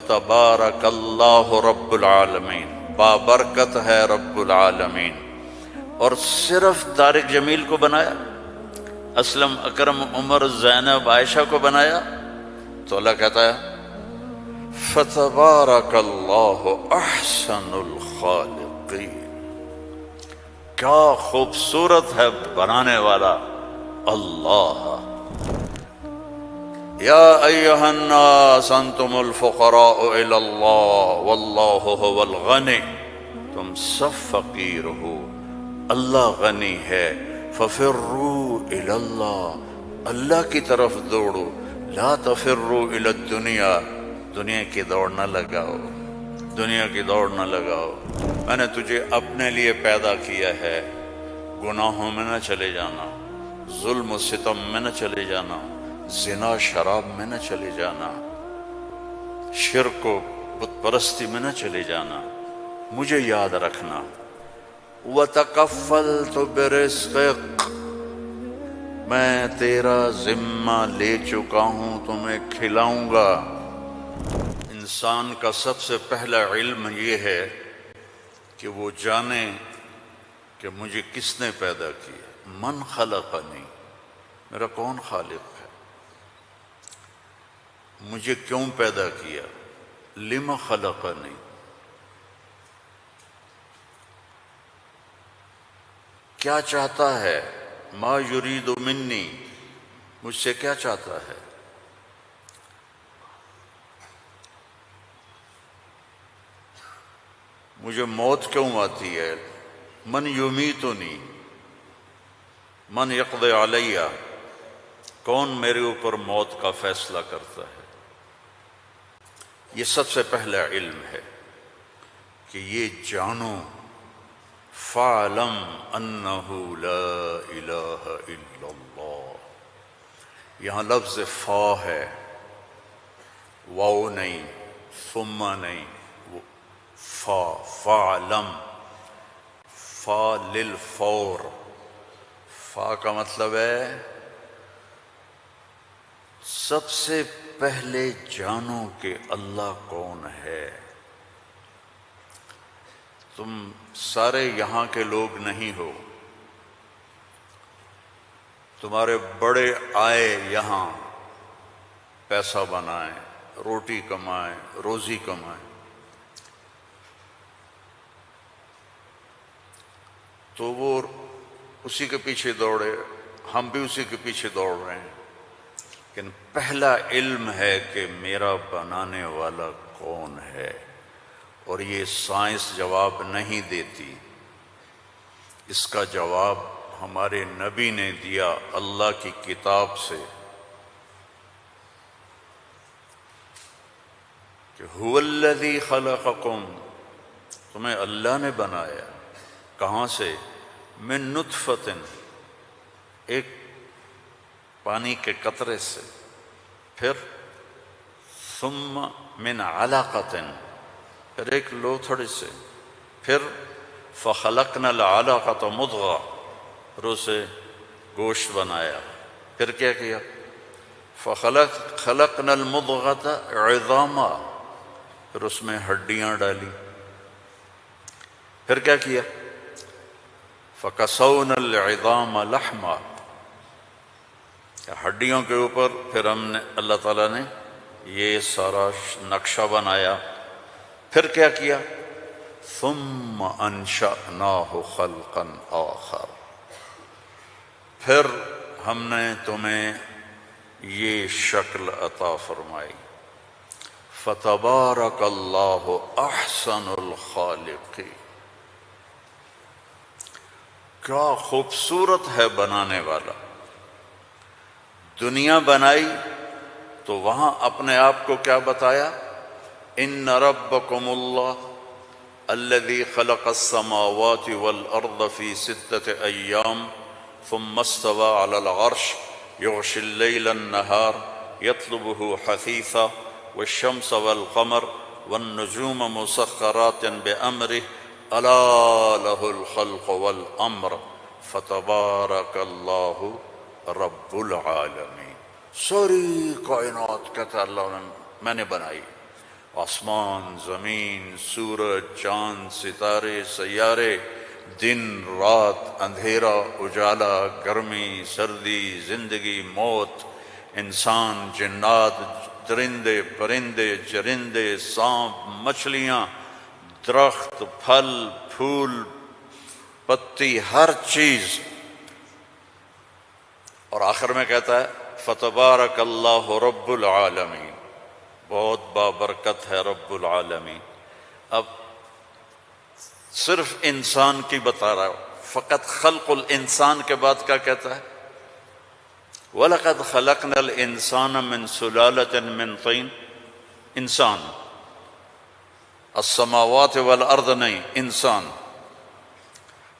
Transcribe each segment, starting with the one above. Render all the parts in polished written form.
تبارک اللہ رب العالمین، بابرکت ہے رب العالمین۔ اور صرف طارق جمیل کو بنایا، اسلم، اکرم، عمر، زینب، عائشہ کو بنایا؟ تو اللہ کہتا ہے فتبارک اللہ احسن الخالقین۔ کیا خوبصورت ہے بنانے والا اللہ۔ یا ایہا الناس انتم الفقراء الی اللہ واللہ هو الغنی، تم سب فقیر ہو، اللہ غنی ہے۔ ففروا الی اللہ، اللہ کی طرف دوڑو، لا تفروا الی الدنیا، دنیا کی دوڑ نہ لگاؤ، دنیا کی دوڑ نہ لگاؤ۔ میں نے تجھے اپنے لیے پیدا کیا ہے، گناہوں میں نہ چلے جانا، ظلم و ستم میں نہ چلے جانا، زنا شراب میں نہ چلے جانا، شرک و بت پرستی میں نہ چلے جانا، مجھے یاد رکھنا۔ وَتَكَفَّلْتُ بِرِزْقِكَ، میں تیرا ذمہ لے چکا ہوں، تمہیں کھلاؤں گا۔ انسان کا سب سے پہلا علم یہ ہے کہ وہ جانے کہ مجھے کس نے پیدا کیا، من خلقنی، میرا کون خالق ہے، مجھے کیوں پیدا کیا، لم خلقنی، کیا چاہتا ہے، ما یرید منی، مجھ سے کیا چاہتا ہے۔ مجھے موت کیوں آتی ہے، من یمیتنی، من یقضی علیہ، کون میرے اوپر موت کا فیصلہ کرتا ہے۔ یہ سب سے پہلا علم ہے کہ یہ جانو، فَاعْلَمْ أَنَّهُ لَا إِلَهَ إِلَّا اللَّهُ، یہاں لفظ فا ہے، واو نہیں، ثم نہیں، فا، فَاعْلَمْ، فا للفور، فا کا مطلب ہے سب سے پہلے جانو کہ اللہ کون ہے۔ تم سارے یہاں کے لوگ نہیں ہو، تمہارے بڑے آئے یہاں پیسہ بنائیں، روٹی کمائیں، روزی کمائیں، تو وہ اسی کے پیچھے دوڑے، ہم بھی اسی کے پیچھے دوڑ رہے ہیں، لیکن پہلا علم ہے کہ میرا بنانے والا کون ہے۔ اور یہ سائنس جواب نہیں دیتی، اس کا جواب ہمارے نبی نے دیا اللہ کی کتاب سے، کہ هو الذی خلقکم، تمہیں اللہ نے بنایا، کہاں سے، من نطفۃ، ایک پانی کے قطرے سے، پھر ثم من علقۃ، پھر ایک لوتھڑے سے، پھر فخلقنا العلقۃ مضغہ، پھر اسے گوشت بنایا، پھر کیا کیا، خلقنا المضغۃ عظاما، پھر اس میں ہڈیاں ڈالی، پھر کیا کیا، فکسونا العظام لحما، ہڈیوں کے اوپر پھر ہم نے، اللہ تعالیٰ نے یہ سارا نقشہ بنایا، پھر کیا کیا، ثم انشأناہ خلقا آخر، پھر ہم نے تمہیں یہ شکل عطا فرمائی۔ فتبارک اللہ احسن الخالقین، کیا خوبصورت ہے بنانے والا۔ دنیا بنائی تو وہاں اپنے آپ کو کیا بتایا، ان ربکم اللہ الذی خلق السماوات والارض فی 6 ایام ثم استوى علی العرش یغشی اللیل النہار یطلبہ حثیثا والشمس والقمر والنجوم مسخرات بأمرہ الا لہ الخلق والامر فتبارک اللہ رب العالمین۔ ساری کائنات کہتا ہے اللہ میں نے بنائی، آسمان، زمین، سورج، چاند، ستارے، سیارے، دن، رات، اندھیرا، اجالا، گرمی، سردی، زندگی، موت، انسان، جنات، درندے، پرندے، چرندے، سانپ، مچھلیاں، درخت، پھل، پھول، پتی، ہر چیز. اور آخر میں کہتا ہے فتبارک اللہ رب العالمین، بہت بابرکت ہے رب العالمین. اب صرف انسان کی بتا رہا ہوں، فقط خلق الانسان کے بعد کیا کہتا ہے؟ وَلَقَدْ خَلَقْنَا الْإِنسَانَ مِنْ سُلَالَةٍ مِنْ طِينٍ. انسان، السماوات والارض نہیں، انسان.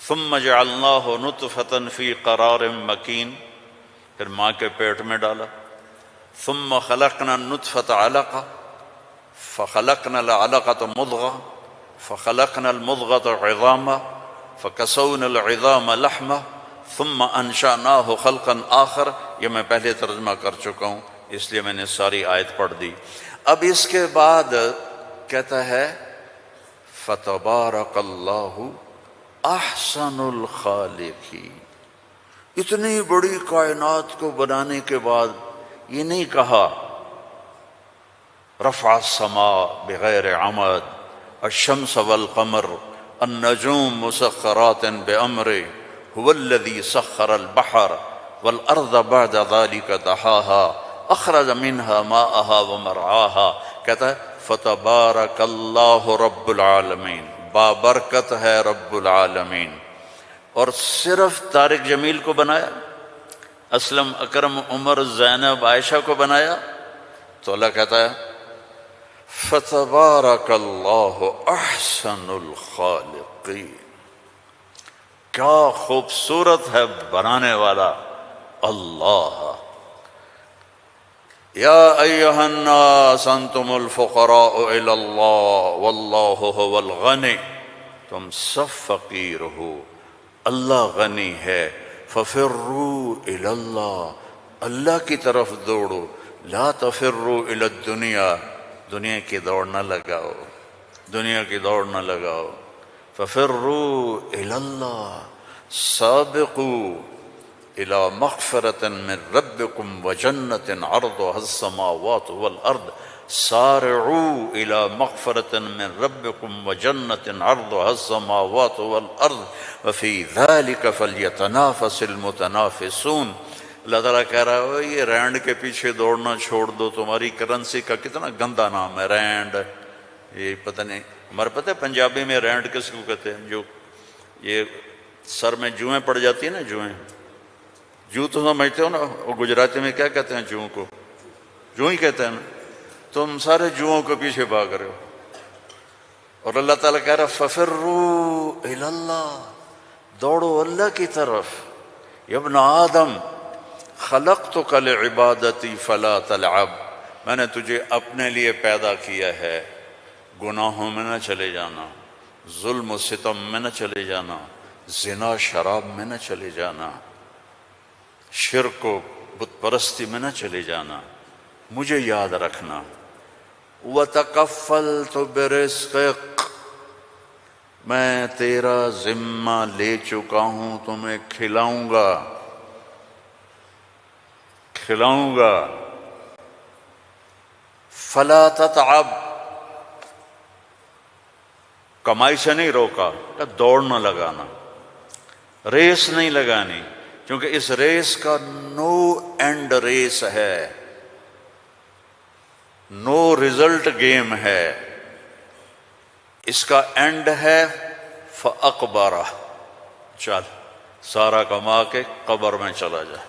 ثم جعلناه نطفة في قرار مكين، پھر ماں کے پیٹ میں ڈالا. ثم خلقنا النطفة علقة فخلقنا العلقة مضغة فخلقنا المضغة عظاما فكسونا العظام لحما ثم انشأناه خلقا آخر. یہ میں پہلے ترجمہ کر چکا ہوں اس لیے میں نے ساری آیت پڑھ دی. اب اس کے بعد کہتا ہے فتبارک اللہ احسن الخالقین. اتنی بڑی کائنات کو بنانے کے بعد یہ نہیں کہا رفع السماء بغیر عمد الشمس والقمر النجوم مسخرات بأمره هو الذي سخر البحر والأرض بعد ذلك دحاها أخرج منها ماءها ومرعاها. کہتا ہے فتبارک اللہ رب العالمین، بابرکت ہے رب العالمین. اور صرف طارق جمیل کو بنایا، اسلم، اکرم، عمر، زینب، عائشہ کو بنایا؟ تو اللہ کہتا ہے فتبارک اللہ احسن الخالقین. کیا خوبصورت ہے بنانے والا اللہ. یا ایہا الناس انتم الفقراء الی اللہ واللہ هو الغنی. تم سب فقیر ہو، اللہ غنی ہے. ففروا الی اللہ، اللہ کی طرف دوڑو. لا تفروا الی الدنیا، دنیا کی دوڑ نہ لگاؤ، دنیا کی دوڑ نہ لگاؤ. ففروا الی اللہ، سابقوا الى مغفرة من ربكم وجنة عرضها السماوات والارض. سارعوا الى مغفرة من ربكم وجنة عرضها السماوات والارض وفي ذلك فليتنافس المتنافسون. اللہ تعالیٰ کہہ رہا ہے یہ رینڈ کے پیچھے دوڑنا چھوڑ دو. تمہاری کرنسی کا کتنا گندا نام ہے رینڈ. یہ پتہ نہیں، ہمارے پتہ ہے پنجابی میں رینڈ کس کو کہتے ہیں؟ جو یہ سر میں جوئیں پڑ جاتی ہیں نا، جوئیں، جو تو سمجھتے ہو نا، وہ گجراتی میں کیا کہتے ہیں جوؤں کو؟ جو ہی کہتے ہیں نا. تم سارے جوؤں کے پیچھے بھاگ رہے ہو. اور اللہ تعالیٰ کہہ رہا ففروا الی اللہ، دوڑو اللہ کی طرف. یا ابن آدم خلقتک لعبادتی فلا تلعب، میں نے تجھے اپنے لیے پیدا کیا ہے، گناہوں میں نہ چلے جانا، ظلم و ستم میں نہ چلے جانا، زنا شراب میں نہ چلے جانا، شرک و بت پرستی میں نہ چلے جانا، مجھے یاد رکھنا. وَتَكَفَّلْتُ بِرِزْقِكَ، میں تیرا ذمہ لے چکا ہوں، تمہیں کھلاؤں گا، کھلاؤں گا. فَلَا تَتْعَبْ، کمائی سے نہیں روکا، کہ دوڑ نہ لگانا، ریس نہیں لگانی، کیونکہ اس ریس کا نو اینڈ ریس ہے، نو ریزلٹ گیم ہے. اس کا اینڈ ہے فَأَقْبَرَ، چل سارا کما کے قبر میں چلا جا.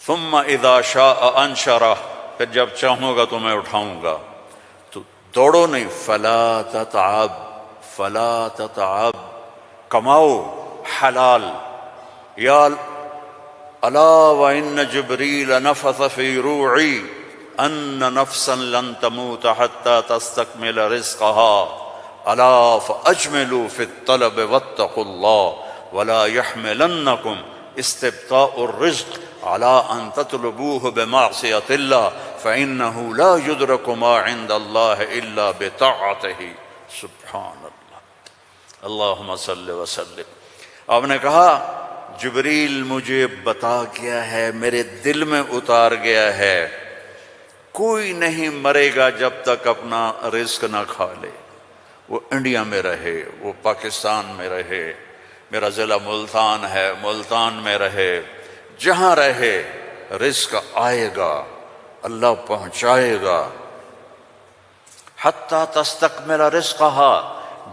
ثم اذا شاء انشرہ، پھر جب چاہوں گا تو میں اٹھاؤں گا. تو دوڑو نہیں، فلا تتعب، فلا تتعب، کماؤ حلال. یا الا وان جبریل نفث فی روعی ان نفسا لن تموت حتى تستكمل رزقها الا فاجملوا في الطلب واتقوا الله ولا يحملنكم استبطاء الرزق على ان تطلبوه بمعصية الله فإنه لا يدرك ما عند الله الا بطاعته. سبحان اللہ، اللہم صل وسلم. آپ نے کہا جبریل مجھے بتا گیا ہے، میرے دل میں اتار گیا ہے، کوئی نہیں مرے گا جب تک اپنا رزق نہ کھا لے. وہ انڈیا میں رہے، وہ پاکستان میں رہے، میرا ضلع ملتان ہے، ملتان میں رہے، جہاں رہے رزق آئے گا، اللہ پہنچائے گا. حتی تستکمل رزقہا،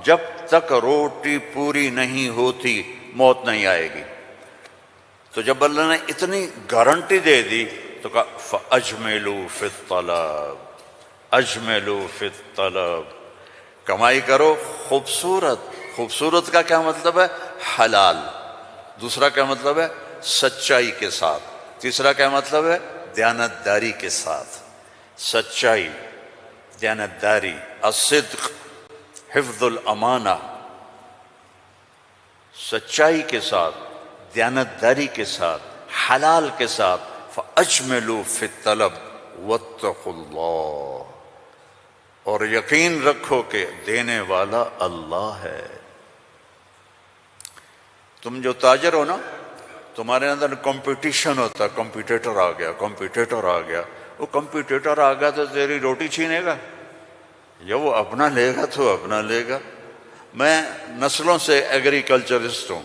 جب تک روٹی پوری نہیں ہوتی موت نہیں آئے گی. تو جب اللہ نے اتنی گارنٹی دے دی تو کہا فَأَجْمِلُوا فِي الطَّلَبِ، اجملوا فی الطلب، کمائی کرو خوبصورت. خوبصورت کا کیا مطلب ہے؟ حلال. دوسرا کیا مطلب ہے؟ سچائی کے ساتھ. تیسرا کیا مطلب ہے؟ دیانتداری کے ساتھ. سچائی، دیانتداری، الصدق، حفظ الامانہ، سچائی کے ساتھ، دیانتداری کے ساتھ، حلال کے ساتھ. فَأَجْمِلُوا فِي الطَّلَبِ وَاتَّقُوا اللَّهَ، اور یقین رکھو کہ دینے والا اللہ ہے. تم جو تاجر ہو نا، تمہارے اندر کمپٹیشن ہوتا ہے، کمپیٹیٹر آ گیا، کمپیٹیٹر آ گیا. وہ کمپیٹیٹر آ گیا تو تیری روٹی چھینے گا، یا وہ اپنا لے گا تو اپنا لے گا. میں نسلوں سے ایگریکلچرسٹ ہوں،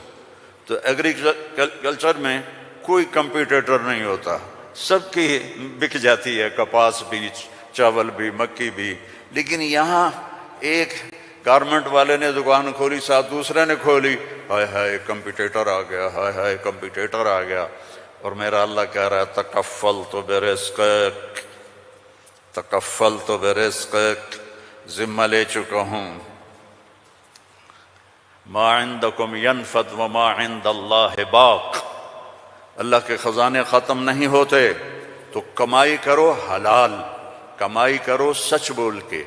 تو ایگریکلچر میں کوئی کمپیٹیٹر نہیں ہوتا، سب کی بک جاتی ہے، کپاس بھی، چاول بھی، مکی بھی. لیکن یہاں ایک گارمنٹ والے نے دکان کھولی، ساتھ دوسرے نے کھولی، ہائے ہائے کمپیٹیٹر آ گیا، ہائے ہائے کمپیٹیٹر آ گیا. اور میرا اللہ کہہ رہا ہے تکفلت برزقک، تکفلت برزقک، ذمہ لے چکا ہوں. ما عندکم ینفد وما عند اللہ باق، اللہ کے خزانے ختم نہیں ہوتے. تو کمائی کرو حلال، کمائی کرو سچ بول کے،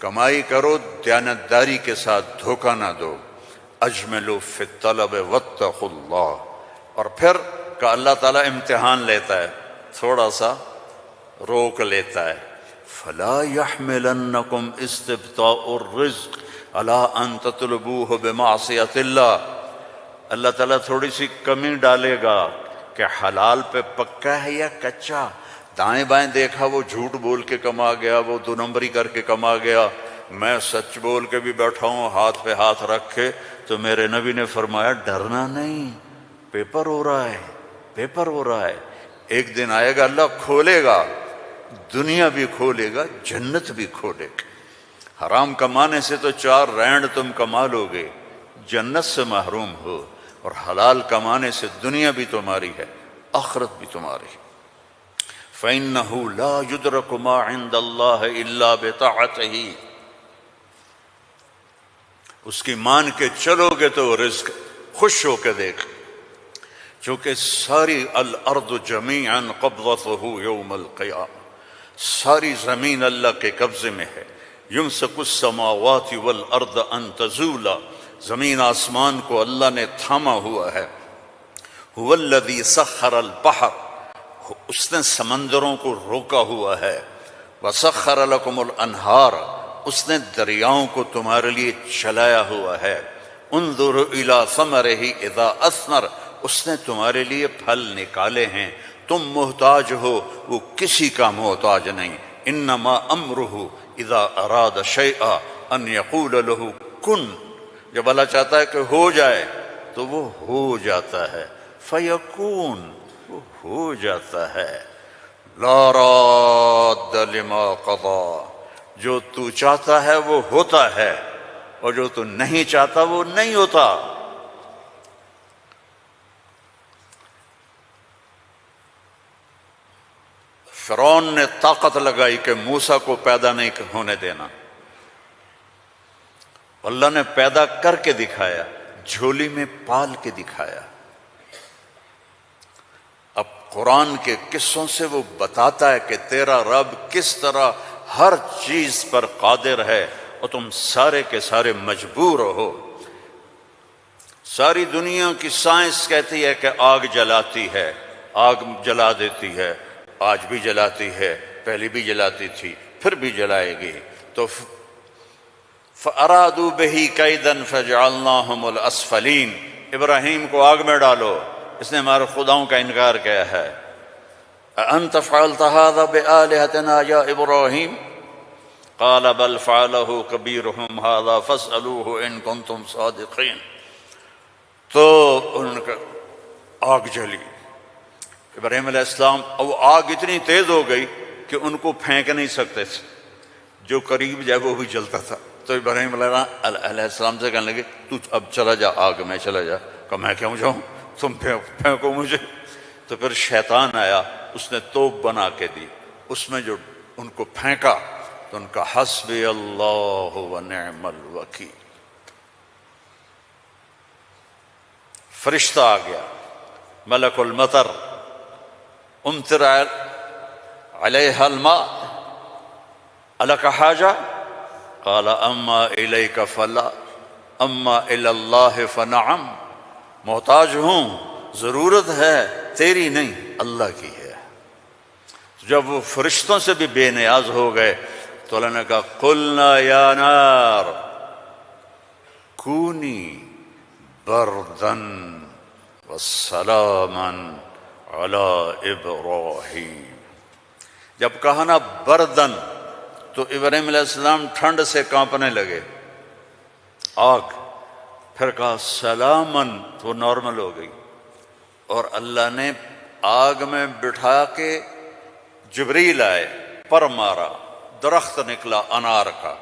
کمائی کرو دیانتداری کے ساتھ، دھوکہ نہ دو. اجملوا فی الطلب واتقوا اللہ. اور پھر کہ اللہ تعالیٰ امتحان لیتا ہے، تھوڑا سا روک لیتا ہے. فلا يحملنکم استبطاء الرزق علی ان تطلبوه بمعصیۃ اللہ. اللہ تعالیٰ تھوڑی سی کمی ڈالے گا کہ حلال پہ پکا ہے یا کچا. دائیں بائیں دیکھا وہ جھوٹ بول کے کما گیا، وہ دو نمبری کر کے کما گیا، میں سچ بول کے بھی بیٹھا ہوں ہاتھ پہ ہاتھ رکھ کے. تو میرے نبی نے فرمایا ڈرنا نہیں، پیپر ہو رہا ہے، پیپر ہو رہا ہے. ایک دن آئے گا اللہ کھولے گا، دنیا بھی کھولے گا، جنت بھی کھولے گا. حرام کمانے سے تو 4 رینڈ تم کما لو گے، جنت سے محروم ہو. اور حلال کمانے سے دنیا بھی تمہاری ہے، آخرت بھی تمہاری ہے. فَإِنَّهُ لَا يُدْرَكُ مَا عِندَ اللَّهِ إِلَّا بِطَاعَتِهِ. اس کی مان کے چلو گے تو رزق خوش ہو کے دیکھ. چونکہ ساری الارض جمیعا قبضته یوم القیامہ، ساری زمین اللہ کے قبضے میں ہے. یمسک السماوات والارض ان تزولا، زمین آسمان کو اللہ نے تھاما ہوا ہے. هو الذی سخر البحر، اس نے سمندروں کو روکا ہوا ہے. وسخر لکم الانہار، اس نے دریاؤں کو تمہارے لیے چلایا ہوا ہے. انظر الی ثمرہ اذا اثمر، اس نے تمہارے لیے پھل نکالے ہیں. تم محتاج ہو، وہ کسی کا محتاج نہیں. انما امرہ اذا اراد شیئا ان یقول له کن، جب اللہ چاہتا ہے کہ ہو جائے تو وہ ہو جاتا ہے. فیکون، وہ ہو جاتا ہے. لا راد لما قضا، جو تو چاہتا ہے وہ ہوتا ہے، اور جو تو نہیں چاہتا وہ نہیں ہوتا. فرعون نے طاقت لگائی کہ موسیٰ کو پیدا نہیں ہونے دینا. اللہ نے پیدا کر کے دکھایا، جھولی میں پال کے دکھایا. اب قرآن کے قصوں سے وہ بتاتا ہے کہ تیرا رب کس طرح ہر چیز پر قادر ہے، اور تم سارے کے سارے مجبور ہو. ساری دنیا کی سائنس کہتی ہے کہ آگ جلاتی ہے، آگ جلا دیتی ہے، آج بھی جلاتی ہے، پہلے بھی جلاتی تھی، پھر بھی جلائے گی۔ تو فَأَرَادُوا بِهِ كَيْدًا فَجَعَلْنَاهُمُ الْأَسْفَلِينَ، ابراہیم کو آگ میں ڈالو، اس نے ہمارے خداؤں کا انکار کیا ہے۔ أَأَنْتَ فَعَلْتَ هَذَا بِآلِهَتِنَا يَا إِبْرَاهِيمُ قَالَ بَلْ فَعَلَهُ كَبِيرُهُمْ هَذَا فَاسْأَلُوهُ إِن كُنتُمْ صَادِقِينَ۔ تو ان کا آگ جلی، ابراہیم علیہ السلام، اور آگ اتنی تیز ہو گئی کہ ان کو پھینک نہیں سکتے تھے، جو قریب جائے وہ بھی جلتا تھا۔ تو ابراہیم علیہ السلام سے کہنے لگے تو اب چلا جا، آگ میں چلا جا۔ کہا میں کیوں جاؤں، تم پھینکو مجھے۔ تو پھر شیطان آیا، اس نے توپ بنا کے دی، اس میں جو ان کو پھینکا تو ان کا حسبی اللہ و نعم الوکیل، فرشتہ آ گیا، ملک المطر، امطر علیہا الماء الک حاجہ قال اما الیک فلا اما الی اللہ فنعم، محتاج ہوں، ضرورت ہے تیری نہیں اللہ کی ہے۔ جب وہ فرشتوں سے بھی بے نیاز ہو گئے تو اللہ نے کہا قلنا یا نار کونی بردن وسلاما علی ابراہیم۔ جب کہا نا بردن تو ابراہیم علیہ السلام ٹھنڈ سے کانپنے لگے، آگ، پھر کہا سلامن تو نارمل ہو گئی، اور اللہ نے آگ میں بٹھا کے جبریل آئے، پر مارا، درخت نکلا انار کا،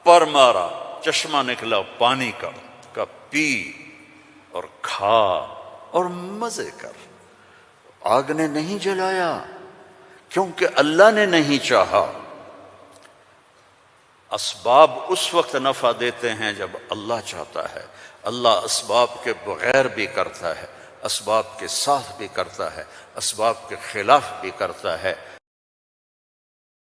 پر مارا، چشمہ نکلا پانی کا پی اور کھا اور مزے کر۔ آگ نے نہیں جلایا کیونکہ اللہ نے نہیں چاہا۔ اسباب اس وقت نفع دیتے ہیں جب اللہ چاہتا ہے، اللہ اسباب کے بغیر بھی کرتا ہے، اسباب کے ساتھ بھی کرتا ہے، اسباب کے خلاف بھی کرتا ہے۔